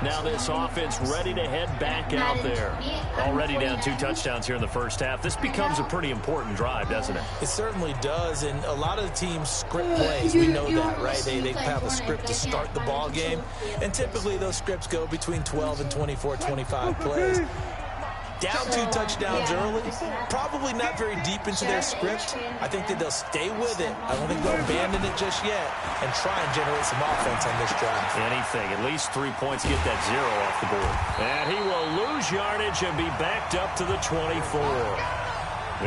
Now this offense ready to head back out there. Already down 2 touchdowns here in the first half. This becomes a pretty important drive, doesn't it? It certainly does, and a lot of the teams script plays. We know that, right? They have a script to start the ball game, and typically those scripts go between 12 and 24, 25 plays. Down 2 touchdowns early, probably not very deep into their script. I think that they'll stay with it. I don't think they'll abandon it just yet and try and generate some offense on this drive. Anything, at least 3 points, get that 0 off the board. And he will lose yardage and be backed up to the 24.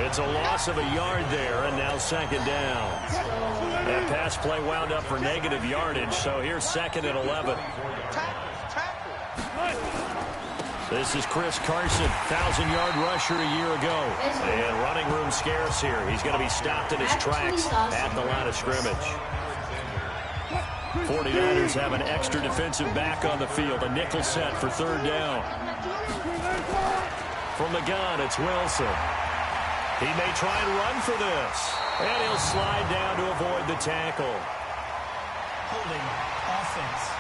It's a loss of a yard there, and now second down. That pass play wound up for negative yardage, so here's second and 11. This is Chris Carson, 1,000-yard rusher a year ago. And running room scarce here. He's going to be stopped in his tracks at the line of scrimmage. 49ers have an extra defensive back on the field. A nickel set for third down. From the gun, it's Wilson. He may try and run for this. And he'll slide down to avoid the tackle. Holding offense.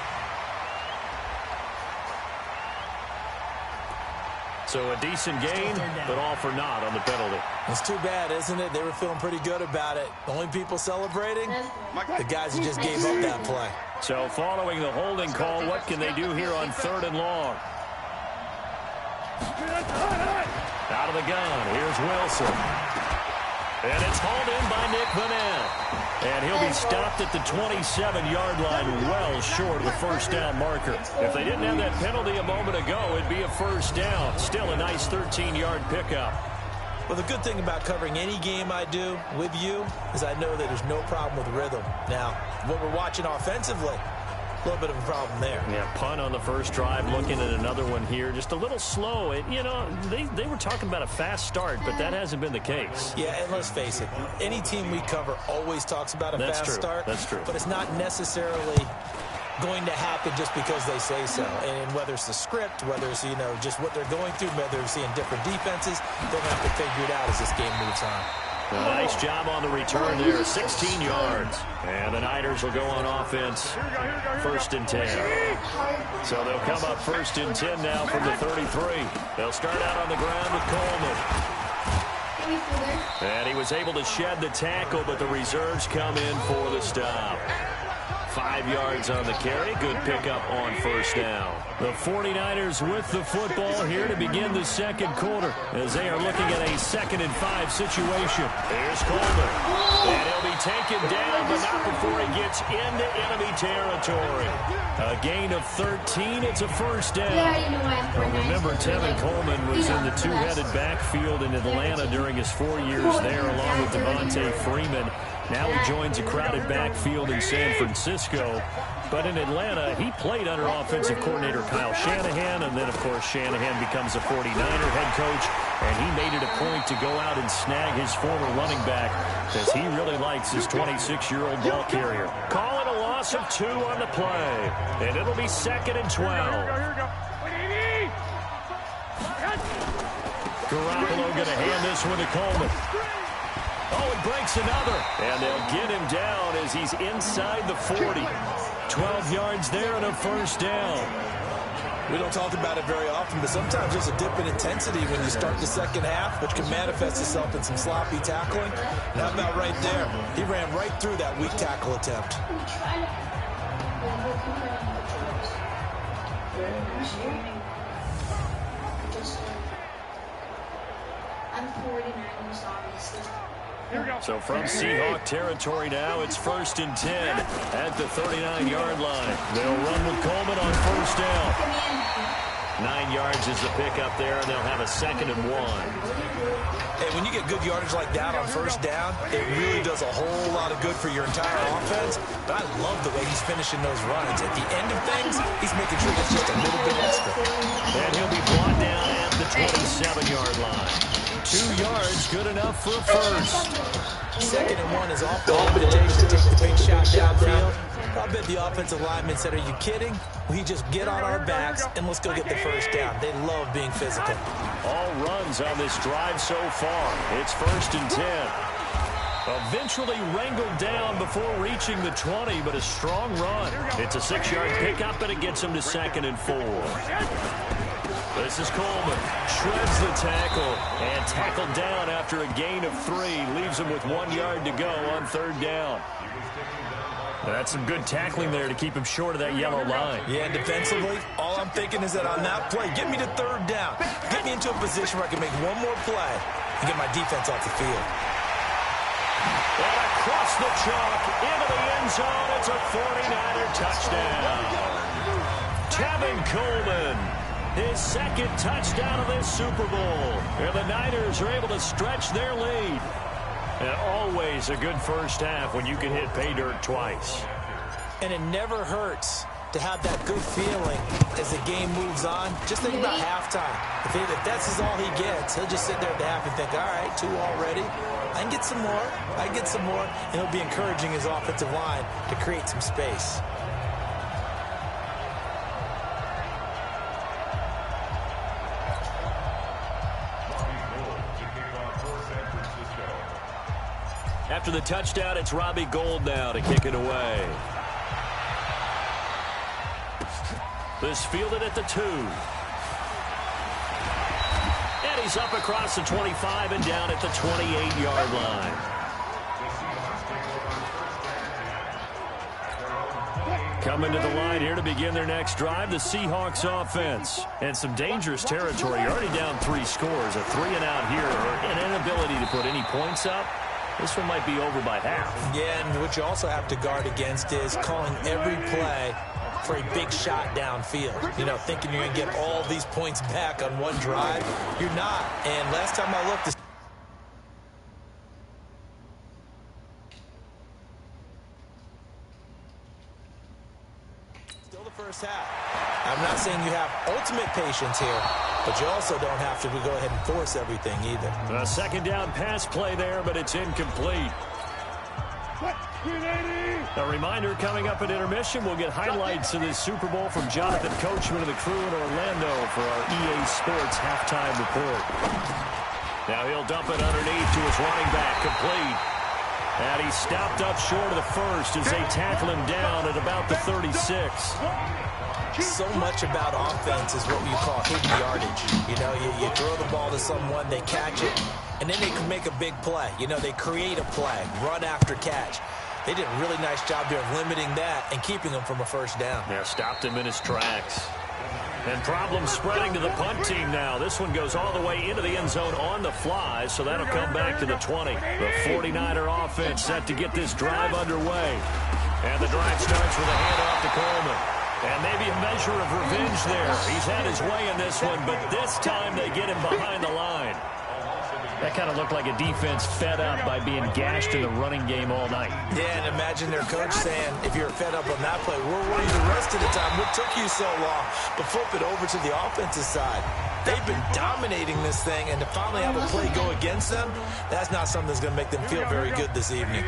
So a decent gain, but all for naught on the penalty. It's too bad, isn't it? They were feeling pretty good about it. The only people celebrating, the guys who just gave up that play. So following the holding call, what can they do here on 3rd and long? Out of the gun, here's Wilson. And it's hauled in by Nick Vanette. And he'll be stopped at the 27-yard line, well short of the first down marker. If they didn't have that penalty a moment ago, it'd be a first down. Still a nice 13-yard pickup. Well, the good thing about covering any game I do with you is I know that there's no problem with rhythm. Now, what we're watching offensively, a little bit of a problem there. Yeah, punt on the first drive, looking at another one here. Just a little slow. You know, they were talking about a fast start, but that hasn't been the case. Yeah, and let's face it, any team we cover always talks about a fast start. That's true. But it's not necessarily going to happen just because they say so. And whether it's the script, whether it's, you know, just what they're going through, whether they're seeing different defenses, they'll have to figure it out as this game moves on. A nice job on the return there, 16 yards. And the Niners will go on offense, 1st and 10. So they'll come up 1st and 10 now from the 33. They'll start out on the ground with Coleman. And he was able to shed the tackle, but the reserves come in for the stop. 5 yards on the carry. Good pickup on first down. The 49ers with the football here to begin the second quarter as they are looking at a 2nd and 5 situation. Here's Coleman. And he'll be taken down, but not before he gets into enemy territory. A gain of 13. It's a first down. Well, remember, Tevin Coleman was in the two-headed backfield in Atlanta during his 4 years there, along with Devontae Freeman. Now he joins a crowded backfield in San Francisco. But in Atlanta, he played under offensive coordinator Kyle Shanahan, and then, of course, Shanahan becomes a 49er head coach, and he made it a point to go out and snag his former running back because he really likes his 26-year-old ball carrier. Call it a loss of 2 on the play, and it'll be 2nd and 12. Garoppolo going to hand this one to Coleman. Oh, he breaks another. And they'll get him down as he's inside the 40. 12 yards there and a first down. We don't talk about it very often, but sometimes there's a dip in intensity when you start the second half, which can manifest itself in some sloppy tackling. And how about right there? He ran right through that weak tackle attempt. I'm 49ers, obviously. So from Seahawk territory now, it's 1st and 10 at the 39-yard line. They'll run with Coleman on first down. 9 yards is the pickup there, and they'll have a 2nd and 1. Hey, when you get good yardage like that on first down, it really does a whole lot of good for your entire offense. But I love the way he's finishing those runs. At the end of things, he's making sure it's just a little bit extra. And he'll be brought down at the 27-yard line. 2 yards, good enough for a first. 2nd and 1 is off the invitation to take the big shot downfield. I bet the offensive lineman said, are you kidding? We just get on our backs and let's go get the first down. They love being physical. All runs on this drive so far. It's 1st and 10. Eventually wrangled down before reaching the 20, but a strong run. It's a 6-yard pickup, and it gets him to 2nd and 4. This is Coleman. Shreds the tackle and tackled down after a gain of 3. Leaves him with 1 yard to go on 3rd down. That's some good tackling there to keep him short of that yellow line. Yeah, defensively, all I'm thinking is that on that play, get me to 3rd down. Get me into a position where I can make one more play and get my defense off the field. And across the chalk, into the end zone, it's a 49er touchdown. Tevin Coleman, his 2nd touchdown of this Super Bowl. And the Niners are able to stretch their lead. And always a good first half when you can hit pay dirt twice. And it never hurts to have that good feeling as the game moves on. Just think about halftime. If that's all he gets, he'll just sit there at the half and think, all right, 2 already. I can get some more. I can get some more. And he'll be encouraging his offensive line to create some space. After the touchdown, it's Robbie Gould now to kick it away. This fielded at the 2. And he's up across the 25 and down at the 28-yard line. Coming to the line here to begin their next drive, the Seahawks offense. And some dangerous territory. You're already down 3 scores. A 3-and-out here, or an inability to put any points up. This one might be over by half. Yeah, and what you also have to guard against is calling every play for a big shot downfield. You know, thinking you're going to get all these points back on one drive. You're not. And last time I looked, still the first half. I'm not saying you have ultimate patience here, but you also don't have to go ahead and force everything either. A 2nd down pass play there, but it's incomplete. A reminder, coming up at intermission, we'll get highlights of this Super Bowl from Jonathan Coachman of the crew in Orlando for our EA Sports halftime report. Now he'll dump it underneath to his running back, complete. And he stopped up short of the first as they tackle him down at about the 36. So much about offense is what you call hidden yardage. You know, you throw the ball to someone, they catch it, and then they can make a big play. You know, they create a play, run after catch. They did a really nice job there of limiting that and keeping him from a first down. Yeah, stopped him in his tracks. And problems spreading to the punt team now. This one goes all the way into the end zone on the fly, so that'll come back to the 20. The 49er offense set to get this drive underway. And the drive starts with a handoff to Coleman. And maybe a measure of revenge there. He's had his way in this one, but this time they get him behind the line. That kind of looked like a defense fed up by being gashed in the running game all night. Yeah, and imagine their coach saying, if you're fed up on that play, where were you the rest of the time? What took you so long? But flip it over to the offensive side. They've been dominating this thing, and to finally have a play go against them, that's not something that's going to make them feel very good this evening.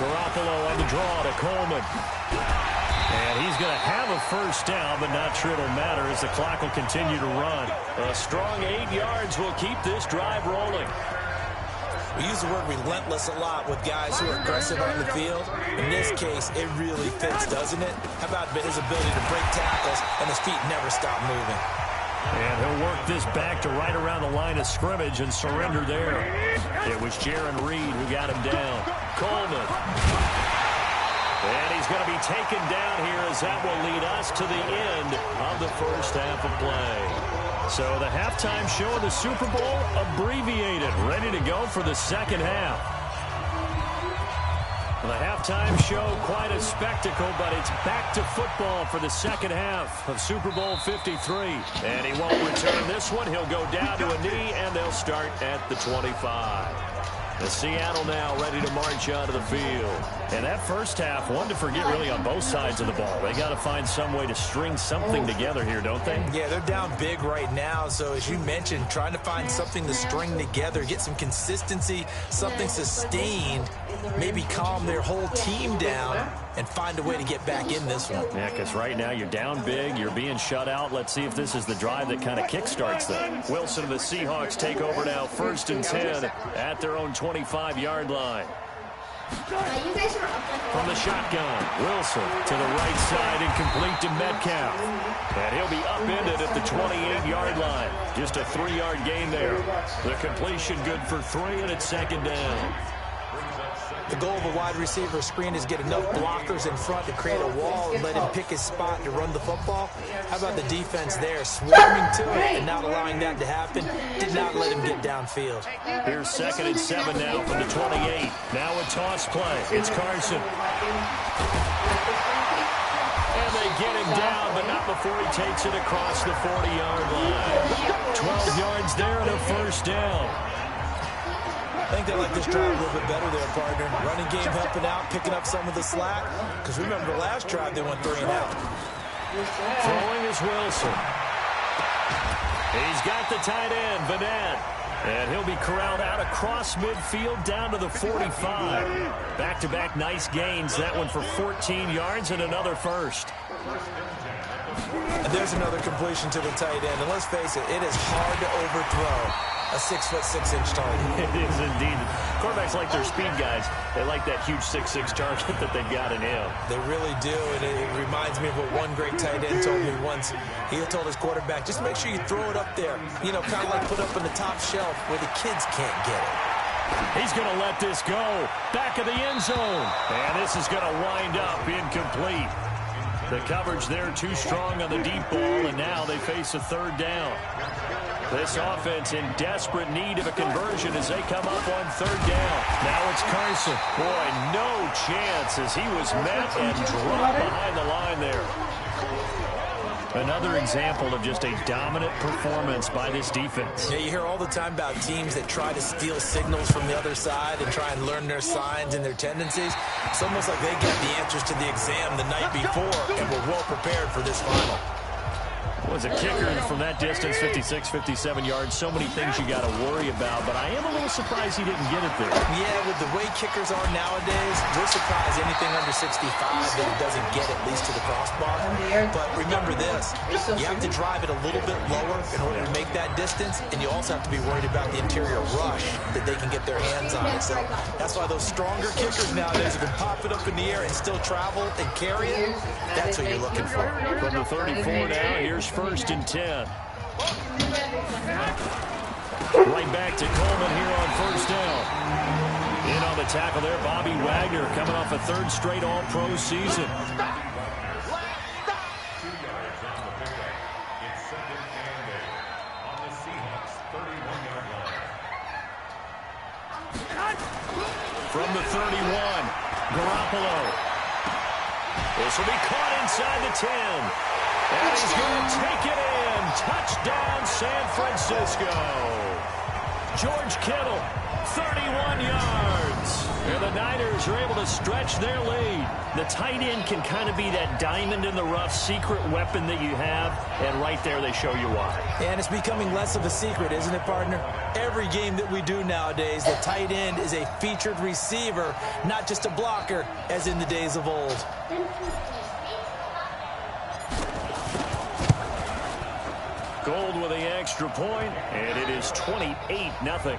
Garoppolo on the draw to Coleman. And he's going to have a first down, but not sure it'll matter as the clock will continue to run. A strong 8 yards will keep this drive rolling. We use the word relentless a lot with guys who are aggressive on the field. In this case, it really fits, doesn't it? How about his ability to break tackles and his feet never stop moving? And he'll work this back to right around the line of scrimmage and surrender there. It was Jaron Reed who got him down. Coleman. And he's going to be taken down here as that will lead us to the end of the first half of play. So the halftime show of the Super Bowl abbreviated, ready to go for the second half. The halftime show, quite a spectacle, but it's back to football for the second half of Super Bowl 53. And he won't return this one. He'll go down to a knee, and they'll start at the 25. The Seattle now ready to march onto the field. And that first half, one to forget really on both sides of the ball. They got to find some way to string something together here, don't they? Yeah, they're down big right now. So as you mentioned, trying to find something to string together, get some consistency, something sustained maybe calm their whole team down and find a way to get back in this one. Yeah, because right now you're down big, you're being shut out. Let's see if this is the drive that kind of kickstarts them. Wilson and the Seahawks take over now, 1st and 10 at their own 25-yard line. From the shotgun, Wilson to the right side and complete to Metcalf. And he'll be upended at the 28-yard line. Just a 3-yard gain there. The completion good for 3, and it's 2nd down. The goal of a wide receiver screen is get enough blockers in front to create a wall and let him pick his spot to run the football. How about the defense there, swarming to it and not allowing that to happen? Did not let him get downfield. Here's 2nd and 7 now from the 28. Now a toss play. It's Carson. And they get him down, but not before he takes it across the 40-yard line. 12 yards there and a 1st down. I think they like this drive a little bit better there, partner. Running game helping out, picking up some of the slack. Because remember the last drive, they went 3 and out. Throwing is Wilson. He's got the tight end, Vanette. And he'll be corralled out across midfield down to the 45. Back-to-back nice gains. That one for 14 yards and another 1st. And there's another completion to the tight end. And let's face it, it is hard to overthrow a 6'6" target. It is indeed. Quarterbacks like their speed guys. They like that huge 6'6" target that they've got in him. They really do, and it reminds me of what one great tight end told me once. He told his quarterback, just make sure you throw it up there. You know, kind of like put up on the top shelf where the kids can't get it. He's going to let this go. Back of the end zone. And this is going to wind up incomplete. The coverage there too strong on the deep ball, and now they face a 3rd down. This offense in desperate need of a conversion as they come up on 3rd down. Now it's Carson. Boy, no chance as he was met and dropped behind the line there. Another example of just a dominant performance by this defense. Yeah, you hear all the time about teams that try to steal signals from the other side and try and learn their signs and their tendencies. It's almost like they get the answers to the exam the night before and were well prepared for this final. Was a kicker from that distance, 56, 57 yards. So many things you got to worry about, but I am a little surprised he didn't get it there. Yeah, with the way kickers are nowadays, we're surprised anything under 65 that it doesn't get at least to the crossbar. But remember this, you have to drive it a little bit lower in order to make that distance, and you also have to be worried about the interior rush that they can get their hands on it. So that's why those stronger kickers nowadays who can pop it up in the air and still travel and carry it, that's what you're looking for. From the 34 now, here's 1st and 10. Right back to Coleman here on 1st down. In on the tackle there, Bobby Wagner coming off a 3rd straight All-Pro season. From the 31, Garoppolo. This will be caught inside the 10. And he's going to take it in. Touchdown, San Francisco. George Kittle, 31 yards. And the Niners are able to stretch their lead. The tight end can kind of be that diamond in the rough secret weapon that you have. And right there, they show you why. And it's becoming less of a secret, isn't it, partner? Every game that we do nowadays, the tight end is a featured receiver, not just a blocker, as in the days of old. Gold with the extra point, and it is 28-0.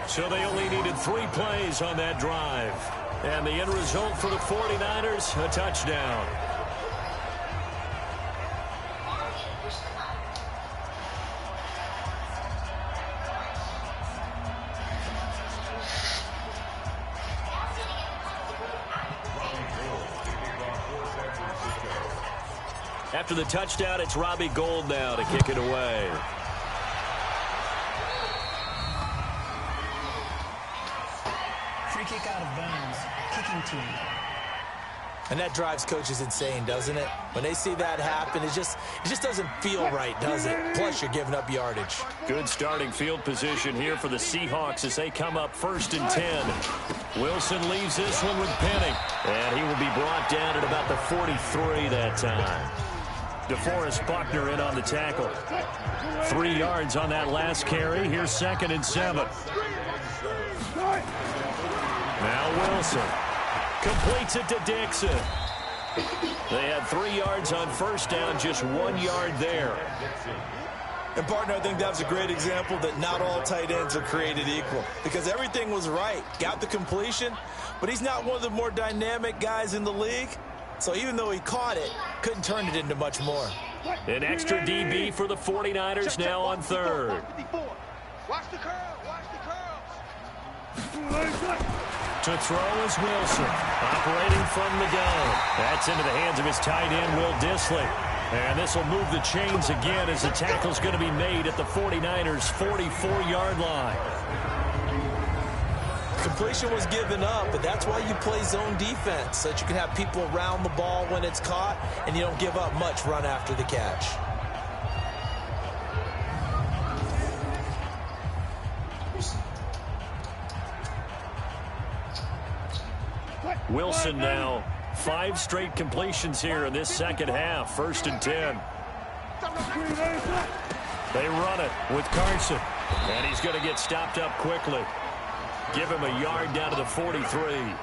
So they only needed 3 plays on that drive. And the end result for the 49ers, a touchdown. After the touchdown, it's Robbie Gould now to kick it away. Free kick out of bounds. Kicking team. And that drives coaches insane, doesn't it? When they see that happen, it just doesn't feel right, does it? Plus, you're giving up yardage. Good starting field position here for the Seahawks as they come up 1st and 10. Wilson leaves this one with Penny. And he will be brought down at about the 43 that time. DeForest Buckner in on the tackle. 3 yards on that last carry. Here's 2nd and 7. Now Wilson completes it to Dixon. They had 3 yards on first down, just 1 yard there. And, partner, I think that's a great example that not all tight ends are created equal, because everything was right. Got the completion, but he's not one of the more dynamic guys in the league. So even though he caught it, couldn't turn it into much more. An extra DB for the 49ers now on third. Watch the curl. Watch the curls. To throw is Wilson, operating from the gun. That's into the hands of his tight end, Will Dissly. And this will move the chains again as the tackle's going to be made at the 49ers' 44-yard line. Completion was given up, but that's why you play zone defense, so that you can have people around the ball when it's caught, and you don't give up much run after the catch. Wilson now 5 straight completions here in this second half. 1st and 10. They run it with Carson. And he's going to get stopped up quickly. Give him a yard down to the 43.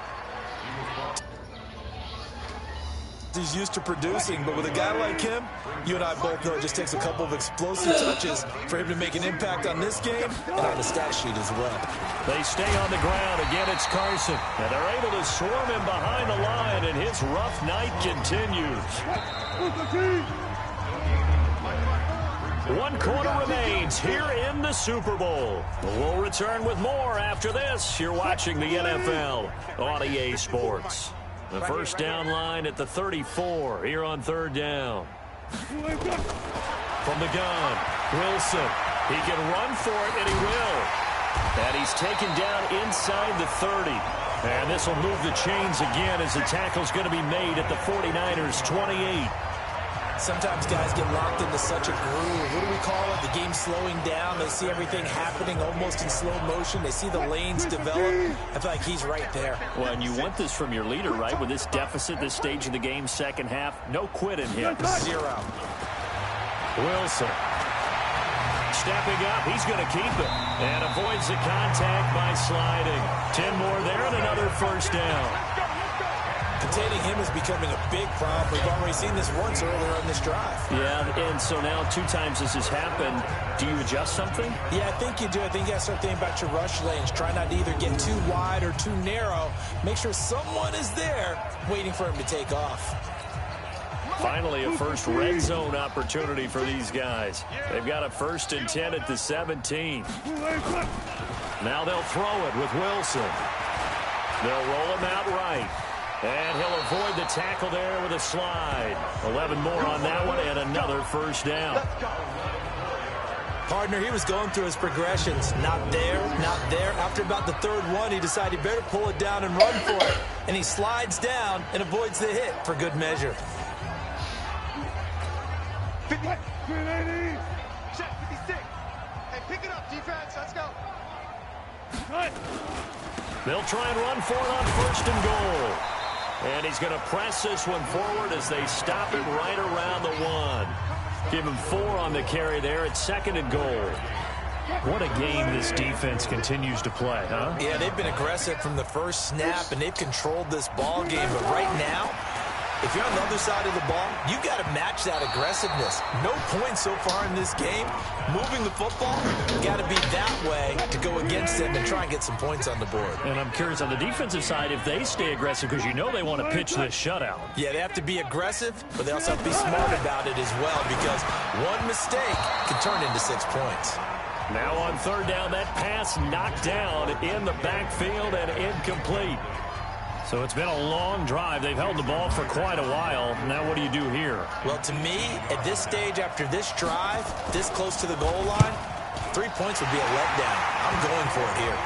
He's used to producing, but with a guy like him, you and I both know it just takes a couple of explosive touches for him to make an impact on this game and on the stat sheet as well. They stay on the ground. Again, it's Carson. And they're able to swarm him behind the line, and his rough night continues. 1 quarter remains here in the Super Bowl. We'll return with more after this. You're watching the NFL on EA Sports. The first down line at the 34 here on 3rd down. From the gun, Wilson. He can run for it, and he will. And he's taken down inside the 30. And this will move the chains again as the tackle's going to be made at the 49ers' 28. Sometimes guys get locked into such a groove. What do we call it? The game slowing down. They see everything happening almost in slow motion. They see the lanes develop. I feel like he's right there. Well, and you want this from your leader, right? With this deficit, this stage of the game, second half, no quit in him. 0. Wilson. Stepping up, he's going to keep it. And avoids the contact by sliding. 10 more there and another first down. Containing him is becoming a big problem. We've already seen this once earlier on this drive. Yeah, and so now 2 times this has happened. Do you adjust something? Yeah, I think you do. I think you got to start thinking about your rush lanes. Try not to either get too wide or too narrow. Make sure someone is there waiting for him to take off. Finally, a first red zone opportunity for these guys. They've got a 1st and 10 at the 17. Now they'll throw it with Wilson. They'll roll him out right. And he'll avoid the tackle there with a slide. 11 more on that one and another first down. Partner, he was going through his progressions. Not there, not there. After about the 3rd one, he decided he better pull it down and run for it. And he slides down and avoids the hit for good measure. 50, 56. Hey, pick it up, defense. Let's go. They'll try and run for it on 1st and goal. And he's going to press this one forward as they stop it right around the 1. Give him 4 on the carry there at 2nd and goal. What a game this defense continues to play, huh? Yeah, they've been aggressive from the first snap, and they've controlled this ball game. But right now, if you're on the other side of the ball, you got to match that aggressiveness. No points so far in this game. Moving the football, got to be that way to go against them and try and get some points on the board. And I'm curious on the defensive side if they stay aggressive, because you know they want to pitch this shutout. Yeah, they have to be aggressive, but they also have to be smart about it as well, because one mistake can turn into 6 points. Now on 3rd down, that pass knocked down in the backfield and incomplete. So it's been a long drive. They've held the ball for quite a while. Now what do you do here? Well, to me, at this stage after this drive, this close to the goal line, 3 points would be a letdown. I'm going for it here.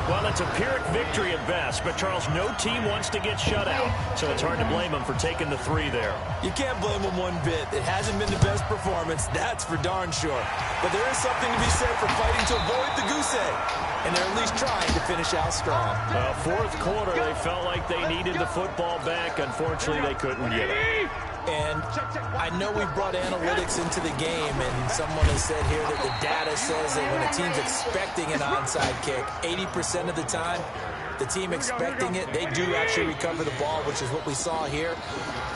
Well, it's a Pyrrhic victory at best, but Charles, no team wants to get shut out, so it's hard to blame them for taking the 3 there. You can't blame them one bit. It hasn't been the best performance, that's for darn sure. But there is something to be said for fighting to avoid the goose egg, and they're at least trying to finish out strong. 4th quarter, they felt like they needed the football back. Unfortunately, they couldn't get it. And I know we brought analytics into the game, and someone has said here that the data says that when a team's expecting an onside kick, 80% of the time, the team expecting it, they do actually recover the ball, which is what we saw here.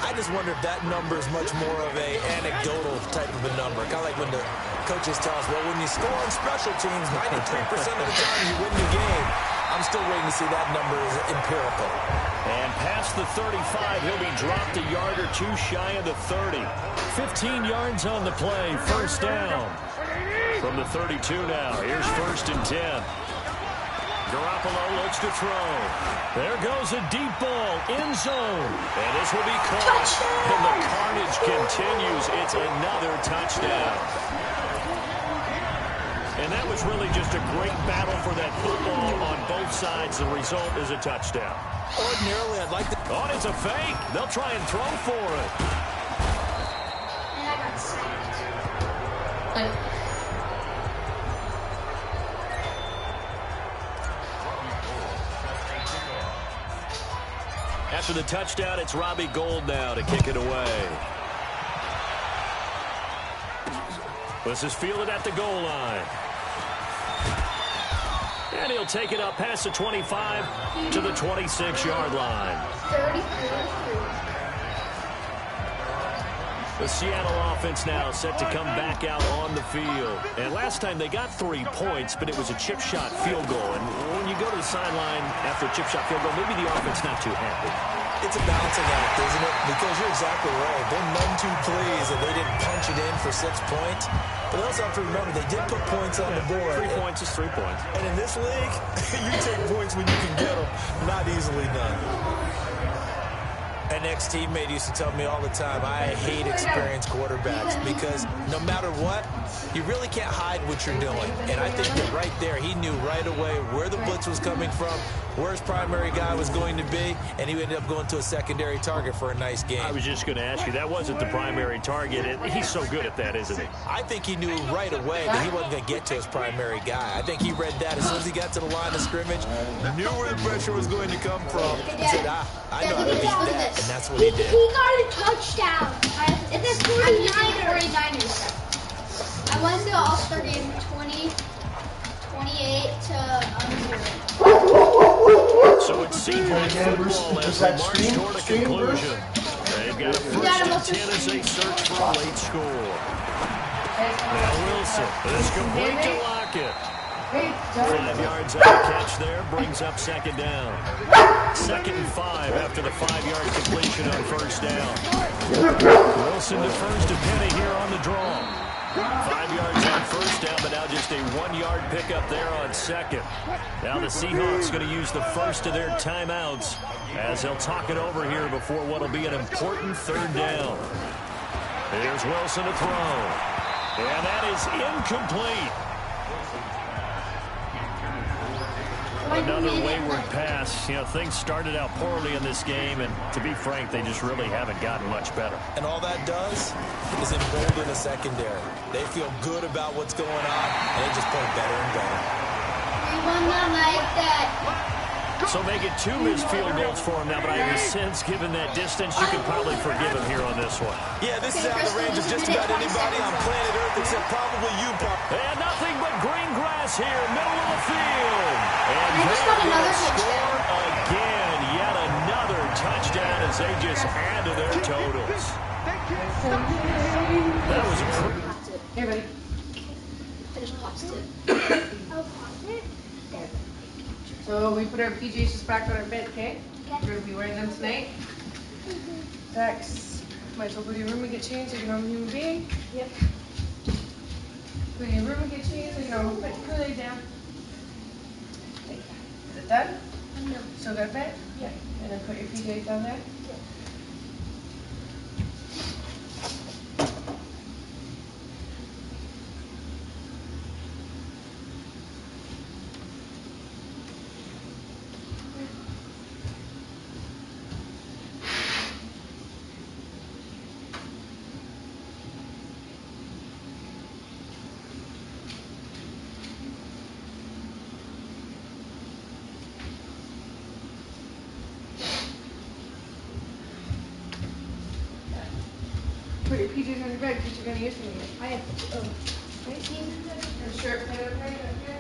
I just wonder if that number is much more of a anecdotal type of a number. Kind of like when the coaches tell us, well, when you score on special teams, 93% of the time you win the game. I'm still waiting to see that number is empirical. And past the 35, he'll be dropped a yard or two shy of the 30. 15 yards on the play, first down. From the 32 now, here's 1st and 10. Garoppolo looks to throw. There goes a deep ball, end zone. And this will be caught. And the carnage continues. It's another touchdown. And that was really just a great battle for that football on both sides. The result is a touchdown. Ordinarily, I'd like to... Oh, it's a fake. They'll try and throw for it. And I got sacked. After the touchdown, it's Robbie Gould now to kick it away. This is fielded at the goal line. And he'll take it up past the 25 to the 26-yard line. 34-3. The Seattle offense now set to come back out on the field. And last time they got 3 points, but it was a chip shot field goal. And when you go to the sideline after a chip shot field goal, maybe the offense not too happy. It's a balancing act, isn't it? Because you're exactly right. They're none too pleased that they didn't punch it in for 6 points. But they also have to remember they did put points on the board. 3 points is 3 points. And in this league, you take points when you can get them. Not easily done. An ex-teammate used to tell me all the time, I hate experienced quarterbacks because no matter what, you really can't hide what you're doing. And I think that right there, he knew right away where the blitz was coming from, where his primary guy was going to be, and he ended up going to a secondary target for a nice game. I was just going to ask you, that wasn't the primary target. He's so good at that, isn't he? I think he knew right away that he wasn't going to get to his primary guy. I think he read that as soon as he got to the line of scrimmage, knew where the pressure was going to come from, and said, I know how to beat that. And that's what he did. He got a touchdown. It's the 49ers. I won the All-Star game 28 to 0. So it's Seahawks football as they march toward a conclusion. They've got a 1st and 10 as they search for a late score. Now Wilson is complete to Lockett. 5 yards out of catch there, brings up 2nd down. 2nd and 5 after the 5-yard completion on 1st down. Wilson to first to Penny here on the draw. 5 yards on 1st down, but now just a 1-yard pickup there on 2nd. Now the Seahawks going to use the first of their timeouts as they'll talk it over here before what will be an important 3rd down. Here's Wilson to throw. And that is incomplete. Another wayward pass. You know, things started out poorly in this game, and to be frank, they just really haven't gotten much better. And all that does is embolden the secondary. They feel good about what's going on, and they just play better and better. We won that like that. So make it 2 missed field goals for him now, but I have a sense, given that distance, you can probably forgive him here on this one. Yeah, this is out of the range of just about anybody on planet Earth except probably you, Pop. And nothing but green grass here, middle of the field. And I just got another score again. Yet another touchdown as they just add to their totals. That was a Here, buddy. I just paused it. Oh, pause it? There. So we put our PJs just back on our bed, okay? We're going to be wearing them tonight. Dex, might as well go to your room and get changed like a normal human being. Yep. Go to your room and get changed like a normal human being. Lay down. Is it done? No. Still got a bed? Yeah. And then put your PJs down there. PJs on your bed because you're gonna use them again. I have And shirt, okay?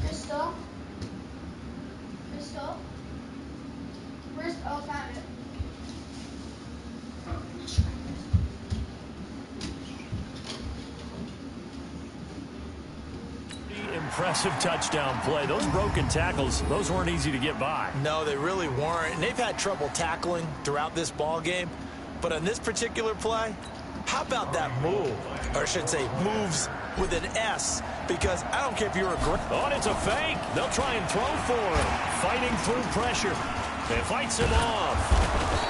Crystal? Where's, oh, found it. Impressive touchdown play. Those broken tackles, those weren't easy to get by. No, they really weren't. And they've had trouble tackling throughout this ball game. But on this particular play, how about that move? Or I should say moves with an S. Because I don't care if you're a great... Oh, and it's a fake. They'll try and throw for him. Fighting through pressure. It fights him off.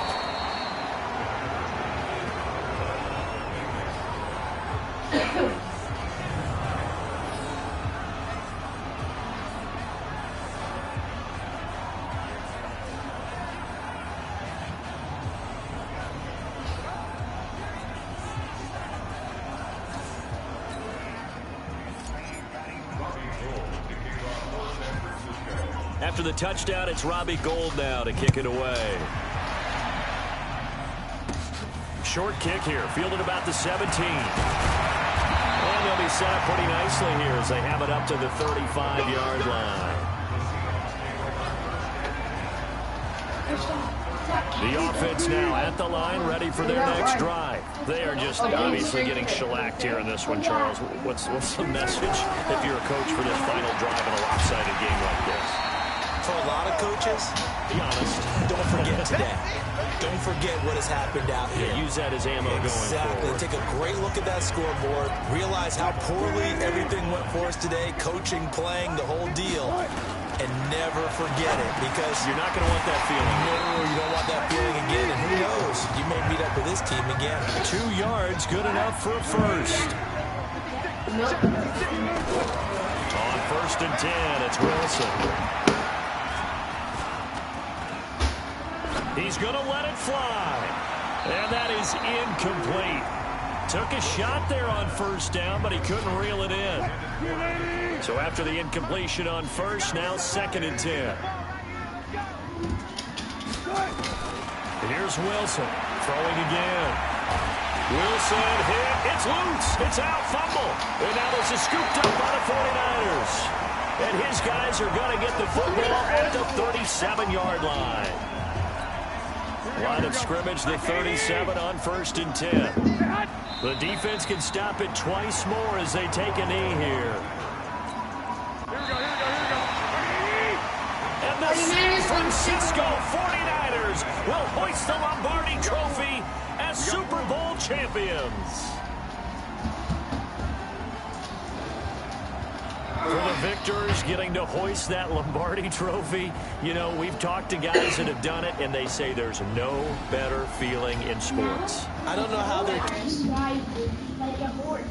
After the touchdown, it's Robbie Gould now to kick it away. Short kick here, fielded about the 17. And they'll be set up pretty nicely here as they have it up to the 35-yard line. The offense now at the line, ready for their next drive. They are just obviously getting shellacked here in this one, Charles. What's the message if you're a coach for this final drive in a lopsided game like this? For a lot of coaches, be honest, don't forget today. Don't forget what has happened out here. Yeah, use that as ammo going forward. Take a great look at that scoreboard. Realize how poorly everything went for us today. Coaching, playing, the whole deal. And never forget it, because you're not going to want that feeling. No, you don't want that feeling again. And who knows? You may meet up with this team again. 2 yards, good enough for a first. On 1st and 10, it's Wilson. He's going to let it fly. And that is incomplete. Took a shot there on 1st down, but he couldn't reel it in. So after the incompletion on 1st, now 2nd and 10. And here's Wilson throwing again. Wilson hit. It's loose. It's out. Fumble. And now this is scooped up by the 49ers. And his guys are going to get the football at the 37-yard line. Line of scrimmage, the 37 on 1st and 10. The defense can stop it twice more as they take a knee here. And the San Francisco 49ers will hoist the Lombardi Trophy as Super Bowl champions. For the victors getting to hoist that Lombardi Trophy, you know, we've talked to guys that have done it, and they say there's no better feeling in sports. I don't know how they're... Like a horse.